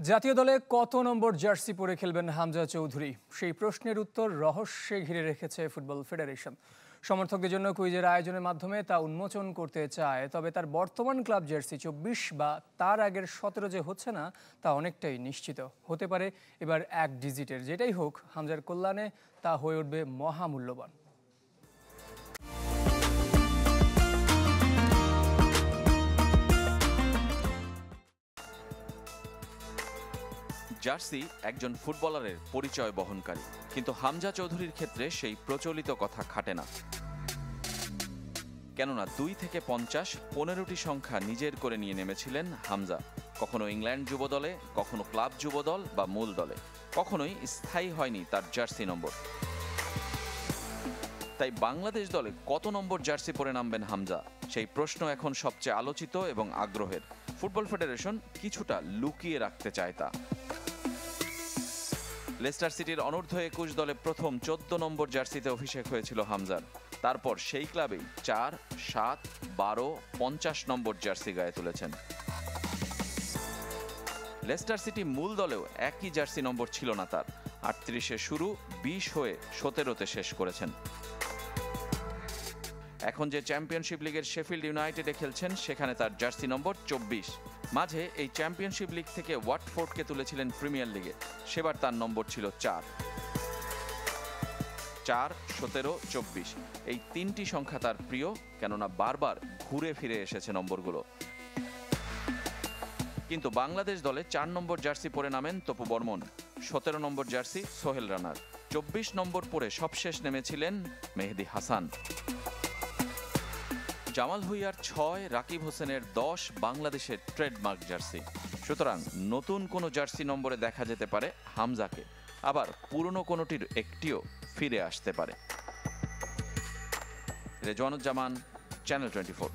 জাতীয় দলে কত নম্বর জার্সি পরে খেলবেন হামজা চৌধুরী? সেই প্রশ্নের উত্তর রহস্যে ঘিরে রেখেছে ফুটবল ফেডারেশন। সমর্থকদের জন্য কুইজের আয়োজনের মাধ্যমে তা উন্মোচন করতে চায়। তবে তার বর্তমান ক্লাব জার্সি 24 বা তার আগের 17 যে হচ্ছে না তা অনেকটাই নিশ্চিত। হতে পারে এবার এক ডিজিটের। যেটাই হোক, হামজার কল্যাণে তা হয়ে উঠবে মহামূল্যবান। জার্সি একজন ফুটবলারের পরিচয় বহনকারী, কিন্তু হামজা চৌধুরীর ক্ষেত্রে সেই প্রচলিত কথা খাটে না। কেননা 2 থেকে 50 15টি সংখ্যা নিজের করে নিয়ে নেমেছিলেন হামজা। কখনো ইংল্যান্ড যুবদলে, কখনো ক্লাব যুবদল বা মূল দলে, কখনোই স্থায়ী হয়নি তার জার্সি নম্বর। তাই বাংলাদেশ দলে কত নম্বর জার্সি পরে নামবেন হামজা, সেই প্রশ্ন এখন সবচেয়ে আলোচিত এবং আগ্রহের। ফুটবল ফেডারেশন কিছুটা লুকিয়ে রাখতে চায় তা। লেস্টার সিটির অনূর্ধ্ব 21 দলে প্রথম 14 নম্বর জার্সিতে অভিষেক হয়েছিল হামজার। তারপর সেই ক্লাবেই 4, 7, 12, 50 নম্বর জার্সি গায়ে তুলেছেন। লেস্টার সিটি মূল দলেও একই জার্সি নম্বর ছিল না তার। 38-এ শুরু, 20 হয়ে 17-তে শেষ করেছেন। এখন যে চ্যাম্পিয়নশিপ লিগের শেফিল্ড ইউনাইটেডে খেলছেন, সেখানে তার জার্সি নম্বর 24। মাঝে এই চ্যাম্পিয়নশিপ লিগ থেকে ওয়াটফোর্ডকে তুলেছিলেন প্রিমিয়ার লিগে, সেবার তার নম্বর ছিল 4, 17, 24। এই 3টি সংখ্যা তার প্রিয়, কেননা বারবার ঘুরে ফিরে এসেছে নম্বরগুলো। কিন্তু বাংলাদেশ দলে 4 নম্বর জার্সি পরে নামেন তপু বর্মন, 17 নম্বর জার্সি সোহেল রানার, 24 নম্বর পরে সবশেষ নেমেছিলেন মেহেদী হাসান। জামাল ভুঁইয়ার 6, রাকিব হোসেনের 10 বাংলাদেশের ট্রেডমার্ক জার্সি। সুতরাং নতুন কোনো জার্সি নম্বরে দেখা যেতে পারে হামজাকে, আবার পুরনো কোনোটির একটিও ফিরে আসতে পারে। রেজওয়ানুজ্জামান, চ্যানেল 24।